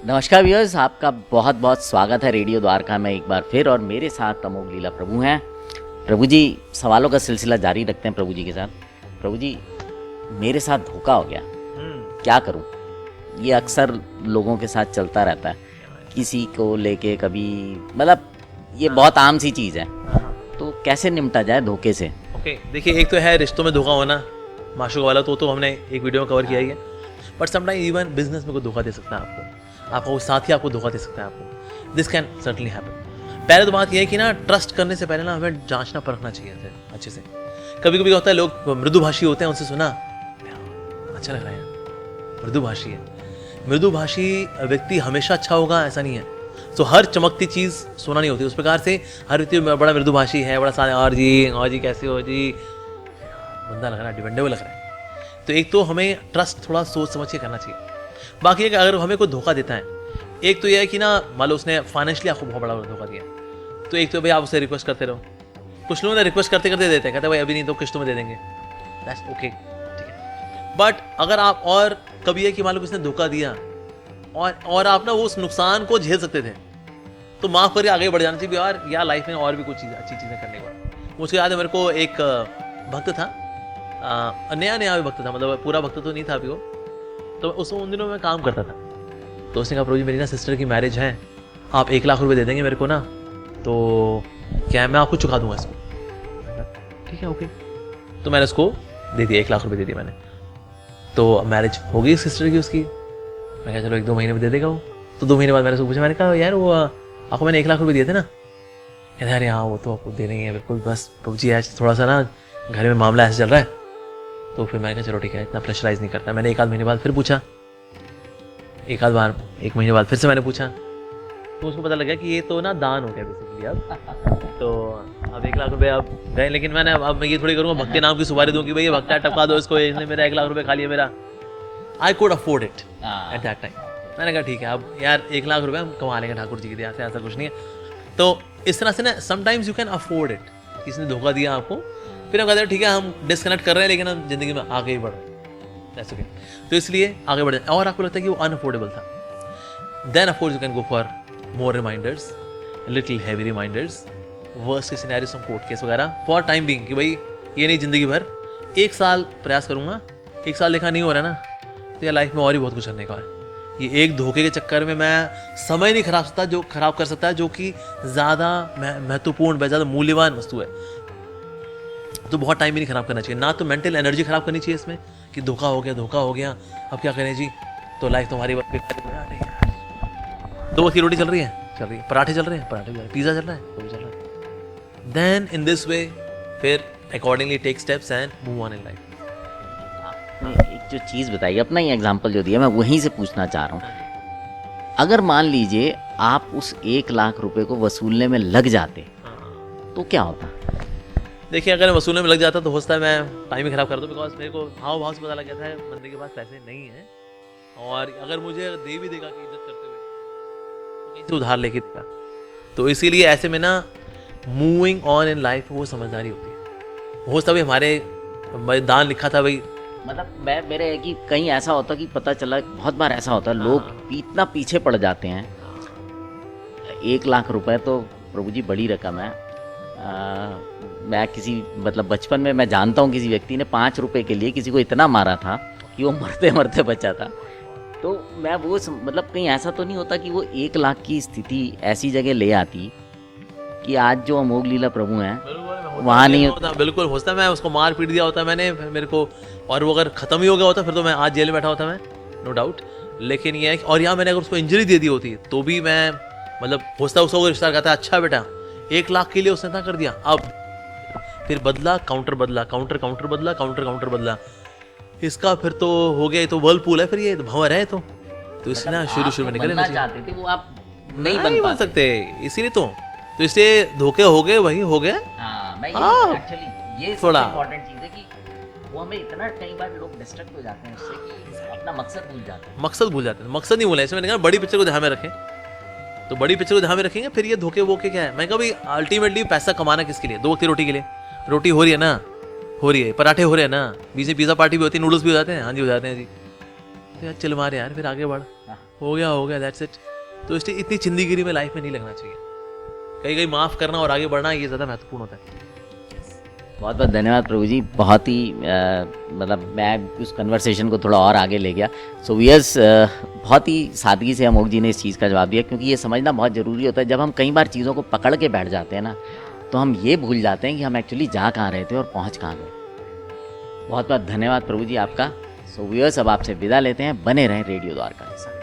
नमस्कार व्यूअर्स, आपका बहुत बहुत स्वागत है रेडियो द्वारका में एक बार फिर। और मेरे साथ अमोघ लीला प्रभु हैं। प्रभु जी, सवालों का सिलसिला जारी रखते हैं प्रभु जी के साथ। प्रभु जी, मेरे साथ धोखा हो गया, क्या करूं? ये अक्सर लोगों के साथ चलता रहता है, किसी को लेके कभी, मतलब ये बहुत आम सी चीज़ है। तो कैसे निपटा जाए धोखे से? ओके, देखिए, एक तो है रिश्तों में धोखा होना, माशूक वाला, तो हमने एक वीडियो में कवर किया ही है। बट समटाइम इवन बिजनेस में कोई धोखा दे सकता है आपको वो साथी आपको धोखा दे सकता है आपको। This can certainly happen. पहले तो बात यह है कि ना, ट्रस्ट करने से पहले ना हमें जांचना परखना चाहिए था अच्छे से। कभी कभी होता है लोग मृदुभाषी होते हैं, उनसे सुना अच्छा लग रहा है, मृदुभाषी है। मृदुभाषी व्यक्ति हमेशा अच्छा होगा ऐसा नहीं है। तो हर चमकती चीज़ सोना नहीं होती। उस प्रकार से हर व्यक्ति बड़ा मृदुभाषी है, बड़ा सारे और जी कैसे हो जी, बंदा लग रहा है, डिपेंडेबल लग रहा है। तो एक तो हमें ट्रस्ट थोड़ा सोच समझ के करना चाहिए। बाकी है कि अगर हमें कोई धोखा देता है, एक तो यह है कि ना, मान लो उसने फाइनेंशियली आपको बहुत बड़ा धोखा दिया, तो एक तो भाई आप उसे रिक्वेस्ट करते रहो। कुछ लोग ना रिक्वेस्ट करते करते देते हैं, कहते हैं भाई अभी नहीं तो किस्तों में दे देंगे, दैट्स ओके, ठीक है। बट अगर आप, और कभी है कि मान लो किसने धोखा दिया और आप ना वो उस नुकसान को झेल सकते थे, तो माफ़ करके आगे बढ़ जाना चाहिए यार लाइफ में और भी कुछ चीज़ अच्छी चीज़ें करने को। मुझे याद है, मेरे को एक भक्त था, नया भी भक्त था, मतलब पूरा भक्त तो नहीं था अभी वो। तो उन दिनों में काम करता था। तो उसने कहा, प्रभु जी मेरी ना सिस्टर की मैरिज है, आप 1 लाख रुपए दे देंगे मेरे को ना, तो क्या है, मैं आपको चुका दूंगा इसको। ठीक है, ओके। तो मैंने उसको दे दिया, 1 लाख रुपए दे दिए मैंने। तो मैरिज हो गई सिस्टर की उसकी। मैं कहा चलो 1-2 महीने में दे देगा वो। तो 2 महीने बाद मैंने उसको पूछा, मैंने कहा यार वो आपको मैंने 1 लाख रुपए दिए थे ना? कहते अरे हाँ, वो तो आपको देने ही है बिल्कुल, बस प्रभु जी आज थोड़ा सा ना घर में मामला ऐसे चल रहा है। तो फिर मैंने कहा चलो ठीक है, इतना प्रेशराइज नहीं करता। मैंने 1 आध महीने बाद फिर पूछा, 1 महीने बाद फिर से मैंने पूछा। तो उसको पता लगा कि ये तो ना दान हो गया बेसिकली अब। तो अब 1 लाख रुपए अब गए, लेकिन मैंने अब मैं ये थोड़ी करूँगा भक्ति नाम की सुपारी दूँ कि भाई भक्ता टपका दो इसको, इसने मेरा 1 लाख रुपए खा लिया मेरा। I could afford it at that time. मैंने कहा ठीक है, अब यार 1 लाख रुपए हम कमा लेंगे ठाकुर जी की दया से, ऐसा कुछ नहीं है। तो इस तरह से ना sometimes you can afford it. किसी ने धोखा दिया आपको, फिर हम कहते हैं ठीक है हम डिस्कनेक्ट कर रहे हैं, लेकिन हम जिंदगी में आगे ही बढ़ रहे हैं, दैट्स ओके। तो इसलिए आगे बढ़ जाए। और आपको लगता है कि वो अनअफोर्डेबल था, then of course you can go for more reminders, little heavy reminders, worst के सिनेरियोस, कोर्ट केस वगैरह, फॉर टाइम बीइंग, कि भाई ये नहीं जिंदगी भर, 1 साल प्रयास करूंगा, 1 साल देखा नहीं हो रहा ना, तो यार लाइफ में और ही बहुत कुछ करने का है। ये एक धोखे के चक्कर में मैं समय नहीं खराब कर सकता, जो कि ज़्यादा महत्वपूर्ण, ज़्यादा मूल्यवान वस्तु है। तो बहुत टाइम भी नहीं खराब करना चाहिए, ना तो मेंटल एनर्जी खराब करनी चाहिए इसमें कि धोखा हो गया, अब क्या करें जी, तो लाइफ तुम्हारी दो वक्त की रोटी चल रही है, पराठे चल रहे हैं, पिज़्ज़ा चल रहा है, वो भी चल रहा है। देन इन दिस वे फिर accordingly take steps and move on in life. एक जो चीज़ बताइए, अपना ही एग्जाम्पल जो दिया, मैं वहीं से पूछना चाह रहा हूँ। अगर मान लीजिए आप उस 1 लाख रुपए को वसूलने में लग जाते, तो क्या होता? देखिए, अगर मैं वसूलने में लग जाता तो हो सकता है मैं टाइम ही खराब कर दूं, बिकॉज मेरे को हाव भाव से पता लग गया था बंदे के पास पैसे नहीं है, और अगर मुझे दे भी देगा कि इज्जत करते हुए, तो कहीं से उधार लेके देगा। तो इसीलिए ऐसे में ना मूविंग ऑन इन लाइफ वो समझदारी होती है। हो सकता है हमारे दान लिखा था भाई, मतलब मेरे है कि कहीं ऐसा होता कि पता चला, बहुत बार ऐसा होता है, लोग इतना पीछे पड़ जाते हैं। 1 लाख रुपए तो प्रभु जी बड़ी रकम है। मैं किसी, मतलब बचपन में मैं जानता हूँ किसी व्यक्ति ने 5 रुपए के लिए किसी को इतना मारा था कि वो मरते मरते बचा था। तो मैं वो मतलब कहीं ऐसा तो नहीं होता कि वो 1 लाख की स्थिति ऐसी जगह ले आती कि आज जो अमोघ लीला प्रभु हैं वहाँ नहीं होता। बिल्कुल हो सकता है मैं उसको मार पीट दिया होता मैंने, मेरे को, और वो अगर खत्म ही हो गया होता फिर तो मैं आज जेल में बैठा होता मैं, नो डाउट। लेकिन ये है कि, और यहाँ मैंने अगर उसको इंजरी दे दी होती तो भी मैं, मतलब हो सकता है उसको रिश्तेदार कहता है अच्छा बेटा 1 लाख के लिए उसने इतना कर दिया, अब फिर बदला, काउंटर बदला, इसका फिर तो हो गया, तो वर्लपूल है, फिर ये भंवर है। तो इसलिए ना शुरू में निकलना चाहते थे वो, आप नहीं बन सकते, इसीलिए तो इसलिए धोखे हो गए, वही हो गए। एक्चुअली ये थोड़ा इम्पोर्टेंट चीज़ है कि वो हमें इतना कई बार लोग डिस्ट्रैक्ट हो जाते हैं उससे कि अपना मकसद भूल जाते हैं। मकसद नहीं भूला, इसमें बड़ी पिक्चर को ध्यान में रखें। तो बड़ी पिक्चर को ध्यान में रखेंगे, फिर ये धोखे वोखे क्या है। मैं कहा भाई अल्टीमेटली पैसा कमाना किसके लिए? 2 वक्त की रोटी के लिए। रोटी हो रही है ना, हो रही है, पराठे हो रहे हैं ना, बीच में पिज़्ज़ा पार्टी भी होती है, नूडल्स भी हो जाते हैं, हाँ जी हो जाते हैं जी। तो यार चल मारे यार, फिर आगे बढ़, हो गया दैट्स इट। तो इसलिए इतनी चिंदीगिरी में लाइफ में नहीं लगना चाहिए। कहीं कहीं माफ़ करना और आगे बढ़ना ये ज़्यादा महत्वपूर्ण होता है। बहुत बहुत धन्यवाद प्रभु जी, बहुत ही मतलब मैं उस कन्वर्सेशन को थोड़ा और आगे ले गया। सो वियर्स, बहुत ही सादगी से अमोक जी ने इस चीज़ का जवाब दिया, क्योंकि ये समझना बहुत ज़रूरी होता है। जब हम कई बार चीज़ों को पकड़ के बैठ जाते हैं ना, तो हम ये भूल जाते हैं कि हम एक्चुअली जा कहाँ रहे थे और पहुँच कहाँ गए। बहुत बहुत धन्यवाद प्रभु जी आपका। सो वियर्स, अब आपसे विदा लेते हैं, बने रहें रेडियो द्वारका के साथ।